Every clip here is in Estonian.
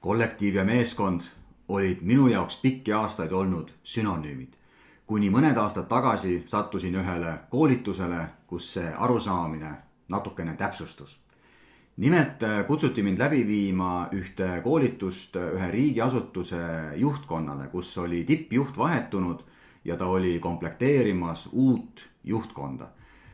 Kollektiiv ja meeskond olid minu jaoks pikki aastaid olnud sünonüümid. Kuni mõned aastad tagasi sattusin ühele koolitusele, kus see arusaamine natukene täpsustus. Nimelt kutsuti mind läbi viima ühte koolitust ühe riigiasutuse juhtkonnale, kus oli tippjuht vahetunud ja ta oli komplekteerimas uut juhtkonda.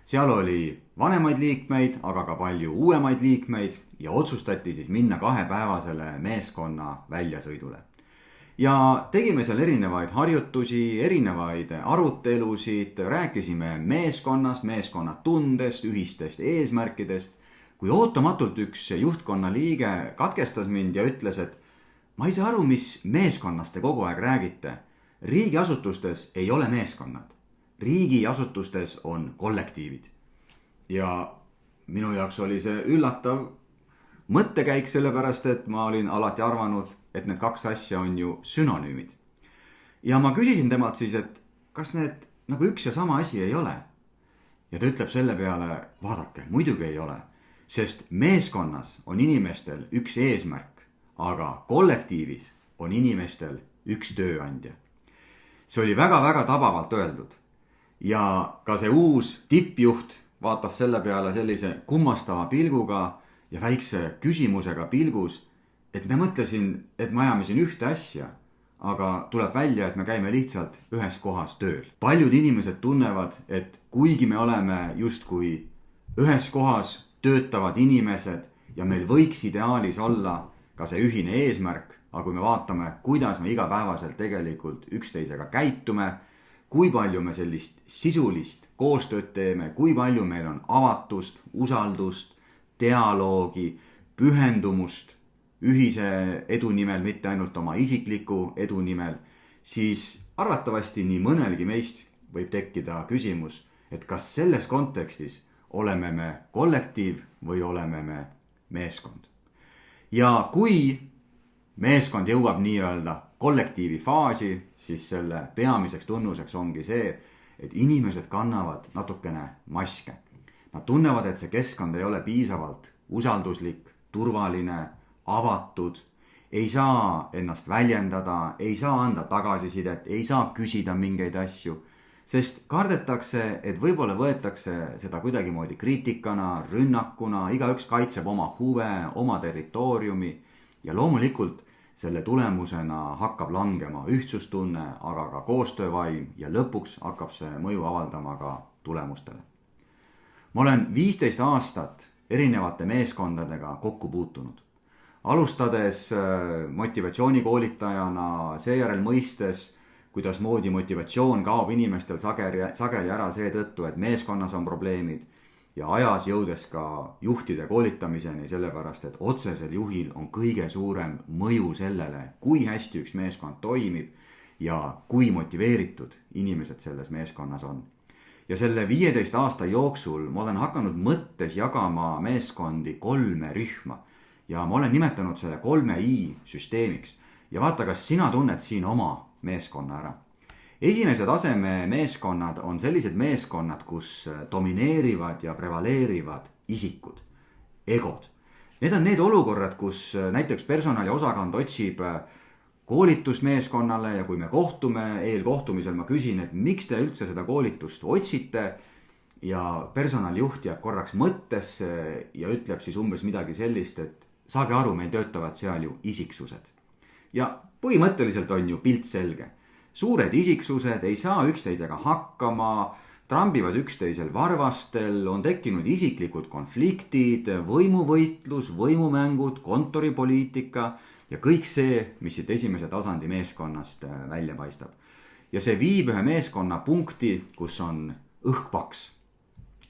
Seal oli vanemaid liikmeid, aga ka palju uuemaid liikmeid ja otsustati siis minna 2-päevasele meeskonna väljasõidule. Ja tegime seal erinevaid harjutusi, erinevaid arutelusid, rääkisime meeskonnast, meeskonna tundest, ühistest eesmärkidest, kui ootamatult üks juhtkonna liige katkestas mind ja ütles, et ma ei saa aru, mis meeskonnast te kogu aeg räägite. Riigiasutustes ei ole meeskonnad. Riigiasutustes on kollektiivid. Ja minu jaoks oli see üllatav mõttekäik, sellepärast et ma olin alati arvanud, et need kaks asja on ju sünonüümid. Ja ma küsisin temalt siis, et kas need nagu üks ja sama asi ei ole. Ja ta ütleb selle peale, vaadake, muidugi ei ole. Sest meeskonnas on inimestel üks eesmärk, aga kollektiivis on inimestel üks tööandja. See oli väga-väga tabavalt öeldud. Ja ka see uus tippjuht vaatas selle peale sellise kummastava pilguga ja väikse küsimusega pilgus, et me mõtlesin, et me ajame siin ühte asja, aga tuleb välja, et me käime lihtsalt ühes kohas tööl. Paljud inimesed tunnevad, et kuigi me oleme justkui ühes kohas töötavad inimesed ja meil võiks ideaalis olla ka see ühine eesmärk, aga kui me vaatame, kuidas me igapäevaselt tegelikult üksteisega käitume, kui palju me sellist sisulist koostööd teeme, kui palju meil on avatust, usaldust, dialoogi, pühendumust ühise edu nimel, mitte ainult oma isikliku edu nimel, siis arvatavasti nii mõnelgi meist võib tekkida küsimus, et kas selles kontekstis oleme me kollektiiv või oleme me meeskond. Ja kui meeskond jõuab nii-öelda kollektiivi faasi, siis selle peamiseks tunnuseks ongi see, et inimesed kannavad natukene maske. Nad tunnevad, et see keskkond ei ole piisavalt usalduslik, turvaline, avatud, ei saa ennast väljendada, ei saa anda tagasisidet, ei saa küsida mingeid asju, sest kardetakse, et võib-olla võetakse seda kuidagimoodi kriitikana, rünnakuna, igaüks kaitseb oma huve, oma territooriumi ja loomulikult selle tulemusena hakkab langema ühtsustunne, aga ka koostöövaim ja lõpuks hakkab see mõju avaldama ka tulemustele. Ma olen 15 aastat erinevate meeskondadega kokku puutunud. Alustades motivatsioonikoolitajana, seejärel mõistes, kuidas moodi motivatsioon kaob inimestel sageli ära seetõttu, et meeskonnas on probleemid ja ajas jõudes ka juhtide koolitamiseni, sellepärast et otsesel juhil on kõige suurem mõju sellele, kui hästi üks meeskond toimib ja kui motiveeritud inimesed selles meeskonnas on. Ja selle 15 aasta jooksul ma olen hakanud mõttes jagama meeskondi 3 rühma ja ma olen nimetanud selle 3I süsteemiks. Ja vaata, kas sina tunned siin oma meeskonna ära. Esimese taseme meeskonnad on sellised meeskonnad, kus domineerivad ja prevaleerivad isikud, egod. Need on need olukorrad, kus näiteks personaliosakond otsib koolitusmeeskonnale ja kui me kohtume, eelkohtumisel ma küsin, et miks te üldse seda koolitust otsite ja personalijuht jääb korraks mõttesse ja ütleb siis umbes midagi sellist, et saage aru, meil töötavad seal ju isiksused. Ja põhimõtteliselt on ju pilt selge. Suured isiksused ei saa üksteisega hakkama, trambivad üksteisel varvastel, on tekkinud isiklikud konfliktid, võimuvõitlus, võimumängud, kontoripoliitika ja kõik see, mis siit esimese tasandi meeskonnast välja paistab. Ja see viib ühe meeskonna punkti, kus on õhkpaks.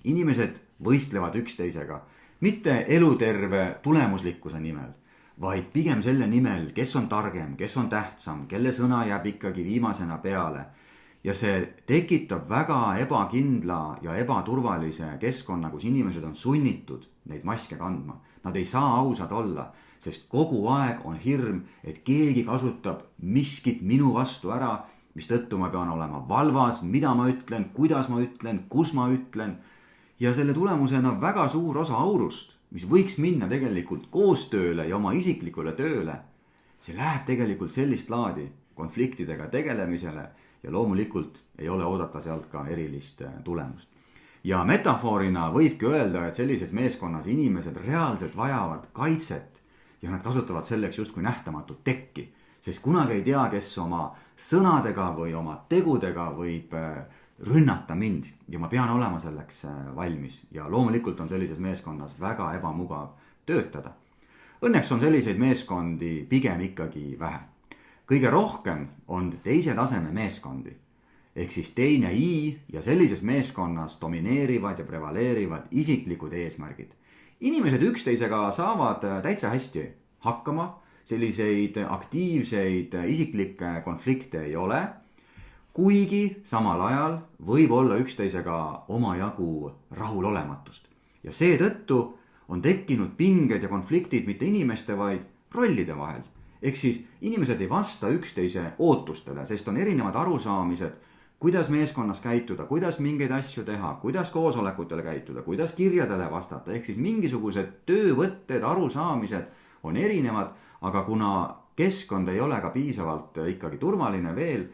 Inimesed võistlevad üksteisega, mitte eluterve tulemuslikkuse nimel, vaid pigem selle nimel, kes on targem, kes on tähtsam, kelle sõna jääb ikkagi viimasena peale. Ja see tekitab väga ebakindla ja ebaturvalise keskkonna, kus inimesed on sunnitud neid maske kandma. Nad ei saa ausad olla, sest kogu aeg on hirm, et keegi kasutab miskit minu vastu ära, mis tõttu ma pean olema valvas, mida ma ütlen, kuidas ma ütlen, kus ma ütlen. Ja selle tulemusena väga suur osa aurust, mis võiks minna tegelikult koostööle ja oma isiklikule tööle, see läheb tegelikult sellist laadi konfliktidega tegelemisele ja loomulikult ei ole oodata sealt ka erilist tulemust. Ja metafoorina võibki öelda, et sellises meeskonnas inimesed reaalselt vajavad kaitset ja nad kasutavad selleks justkui nähtamatut tekki, sest kunagi ei tea, kes oma sõnadega või oma tegudega võib rünnata mind ja ma pean olema selleks valmis ja loomulikult on sellises meeskonnas väga ebamugav töötada. Õnneks on selliseid meeskondi pigem ikkagi vähe. Kõige rohkem on teise taseme meeskondi, ehk siis teine I ja sellises meeskonnas domineerivad ja prevaleerivad isiklikud eesmärgid. Inimesed üksteisega saavad täitsa hästi hakkama, selliseid aktiivseid isiklikke konflikte ei ole, kuigi samal ajal võib olla üksteisega omajagu rahulolematust. Ja seetõttu on tekkinud pinged ja konfliktid mitte inimeste, vaid rollide vahel. Ehk siis inimesed ei vasta üksteise ootustele, sest on erinevad arusaamised, kuidas meeskonnas käituda, kuidas mingeid asju teha, kuidas koosolekutele käituda, kuidas kirjadele vastata. Ehk siis mingisugused töövõtted, arusaamised on erinevad, aga kuna keskkond ei ole ka piisavalt ikkagi turvaline veel,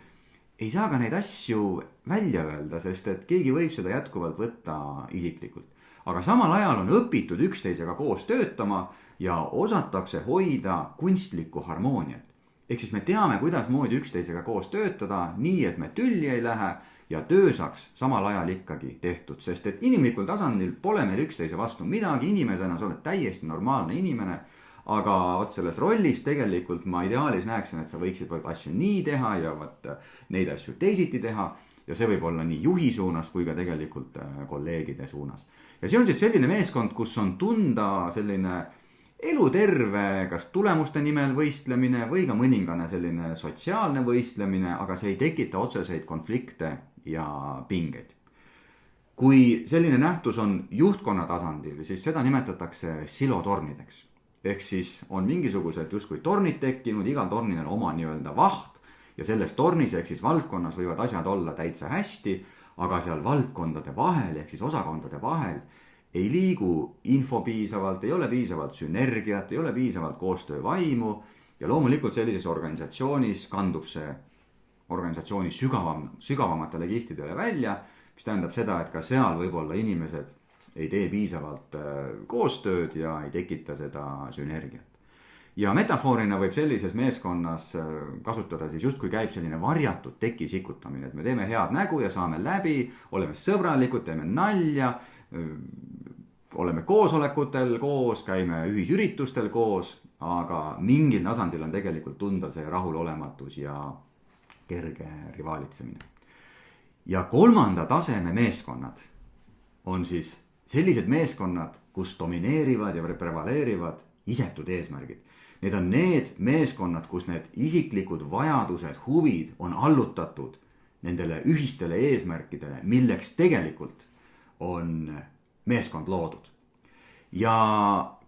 ei saa ka neid asju välja öelda, sest et keegi võib seda jätkuvalt võtta isiklikult. Aga samal ajal on õpitud üksteisega koos töötama ja osatakse hoida kunstlikku harmooniat. Ehk siis me teame, kuidas moodi üksteisega koos töötada, nii et me tülli ei lähe ja töö saaks samal ajal ikkagi tehtud. Sest et inimlikul tasandil pole meil üksteise vastu midagi, inimesena sa oled täiesti normaalne inimene. Aga võt selles rollis tegelikult ma ideaalis näeksin, et sa võiksid asju nii teha ja neid asju teisiti teha. Ja see võib olla nii juhi suunas kui ka tegelikult kolleegide suunas. Ja see on siis selline meeskond, kus on tunda selline eluterve kas tulemuste nimel võistlemine või ka mõningane selline sotsiaalne võistlemine, aga see ei tekita otseseid konflikte ja pingeid. Kui selline nähtus on juhtkonna tasandil, siis seda nimetatakse silotornideks. Ehk siis on mingisugused justkui tornid tekkinud, igal tornil on oma nii-öelda vaht ja selles tornis ehk siis valdkonnas võivad asjad olla täitsa hästi, aga seal valdkondade vahel ehk siis osakondade vahel ei liigu info piisavalt, ei ole piisavalt sünergiat, ei ole piisavalt koostöövaimu ja loomulikult sellises organisatsioonis kandub see organisatsiooni sügavamatele kihtidele välja, mis tähendab seda, et ka seal võib-olla inimesed ei tee piisavalt koostööd ja ei tekita seda sünergiat. Ja metafoorina võib sellises meeskonnas kasutada siis justkui käib selline varjatud teki sikutamine, et me teeme head nägu ja saame läbi, oleme sõbralikud, teeme nalja, oleme koosolekutel koos, käime ühisüritustel koos, aga mingil tasandil on tegelikult tunda see rahulolematus ja kerge rivaalitsemine. Ja kolmanda taseme meeskonnad on siis sellised meeskonnad, kus domineerivad ja prevaleerivad isetud eesmärgid. Need on need meeskonnad, kus need isiklikud vajadused, huvid on allutatud nendele ühistele eesmärkidele, milleks tegelikult on meeskond loodud. Ja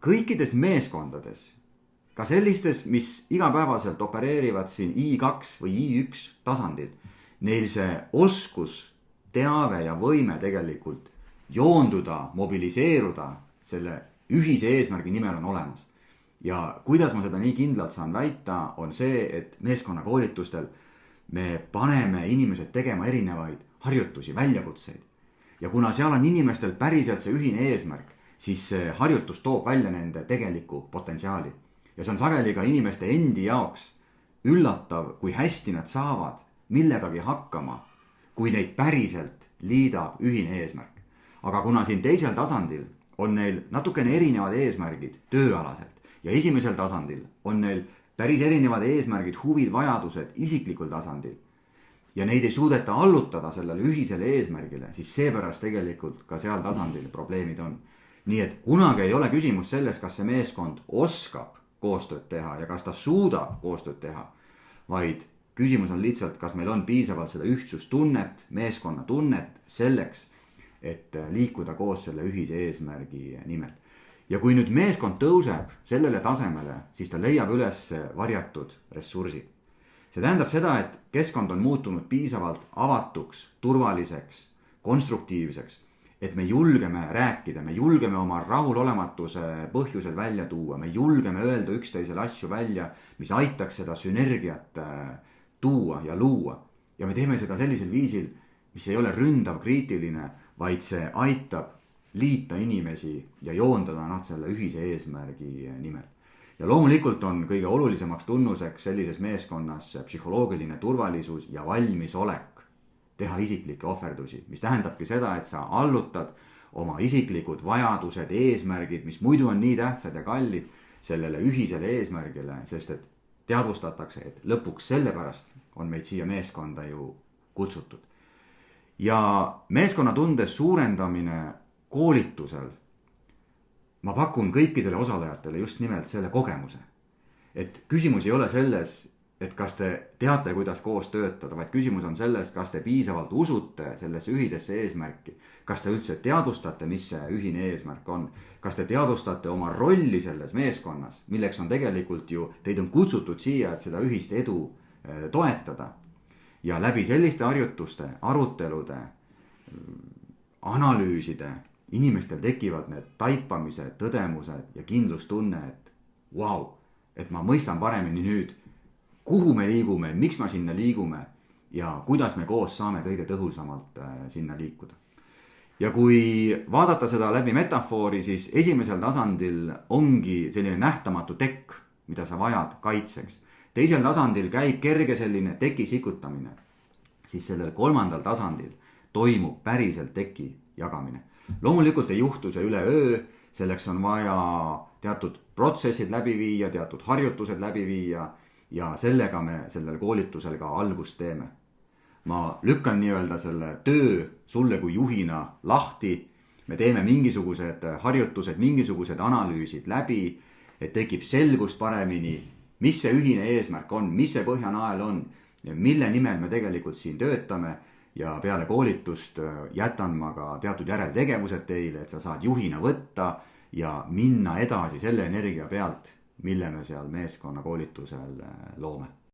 kõikides meeskondades, ka sellistes, mis igapäevaselt opereerivad siin I2 või I1 tasandil, neil see oskus, teave ja võime tegelikult joonduda, mobiliseeruda selle ühise eesmärgi nimel on olemas. Ja kuidas ma seda nii kindlalt saan väita, on see, et meeskonnakoolitustel me paneme inimesed tegema erinevaid harjutusi, väljakutseid. Ja kuna seal on inimestel päriselt see ühine eesmärk, siis see harjutus toob välja nende tegeliku potentsiaali. Ja see on sageli ka inimeste endi jaoks üllatav, kui hästi nad saavad millegagi hakkama, kui neid päriselt liidab ühine eesmärk. Aga kuna siin teisel tasandil on neil natukene erinevad eesmärgid tööalaselt ja esimesel tasandil on neil päris erinevad eesmärgid, huvid, vajadused isiklikul tasandil ja neid ei suudeta allutada sellele ühisele eesmärgile, siis seepärast tegelikult ka seal tasandil probleemid on. Nii et kunagi ei ole küsimus selles, kas see meeskond oskab koostööd teha ja kas ta suudab koostööd teha, vaid küsimus on lihtsalt, kas meil on piisavalt seda ühtsustunnet, meeskonna tunnet selleks, et liikuda koos selle ühise eesmärgi nimel. Ja kui nüüd meeskond tõuseb sellele tasemele, siis ta leiab üles varjatud ressursid. See tähendab seda, et keskkond on muutunud piisavalt avatuks, turvaliseks, konstruktiivseks, et me julgeme rääkida, me julgeme oma rahulolematuse põhjusel välja tuua, me julgeme öelda üksteisele asju välja, mis aitaks seda sünergiat tuua ja luua. Ja me teeme seda sellisel viisil, mis ei ole ründav, kriitiline, vaid see aitab liita inimesi ja joondada nad selle ühise eesmärgi nimel. Ja loomulikult on kõige olulisemaks tunnuseks sellises meeskonnas psühholoogiline turvalisus ja valmisolek teha isiklikke ohverdusi, mis tähendabki seda, et sa allutad oma isiklikud vajadused, eesmärgid, mis muidu on nii tähtsad ja kallid, sellele ühisele eesmärgile, sest et teadvustatakse, et lõpuks sellepärast on meid siia meeskonda ju kutsutud. Ja meeskonnatunde suurendamine koolitusel, ma pakun kõikidele osalejatele just nimelt selle kogemuse. Et küsimus ei ole selles, et kas te teate, kuidas koos töötada, vaid küsimus on selles, kas te piisavalt usute sellesse ühisesse eesmärki. Kas te üldse teadvustate, mis see ühine eesmärk on? Kas te teadvustate oma rolli selles meeskonnas, milleks on tegelikult ju, teid on kutsutud siia, et seda ühist edu toetada. Ja läbi selliste harjutuste, arutelude, analüüside, inimestel tekivad need taipamised, tõdemused ja kindlustunne, et vau, et ma mõistan paremini nüüd, kuhu me liigume, miks me sinna liigume ja kuidas me koos saame kõige tõhusamalt sinna liikuda. Ja kui vaadata seda läbi metafoori, siis esimesel tasandil ongi selline nähtamatu tekk, mida sa vajad kaitseks. Teisel tasandil käib kerge selline teki sikutamine. Siis sellel kolmandal tasandil toimub päriselt teki jagamine. Loomulikult ei juhtu see üleöö, selleks on vaja teatud protsessid läbi viia, teatud harjutused läbi viia ja sellega me sellel koolitusel ka algust teeme. Ma lükkan nii-öelda selle töö sulle kui juhina lahti. Me teeme mingisugused harjutused, mingisugused analüüsid läbi, et tekib selgust paremini, mis see ühine eesmärk on, mis see põhjanael on ja mille nimel me tegelikult siin töötame. Ja peale koolitust jätan ma ka teatud järeltegevused teile, et sa saad juhina võtta ja minna edasi selle energia pealt, mille me seal meeskonna koolitusel loome.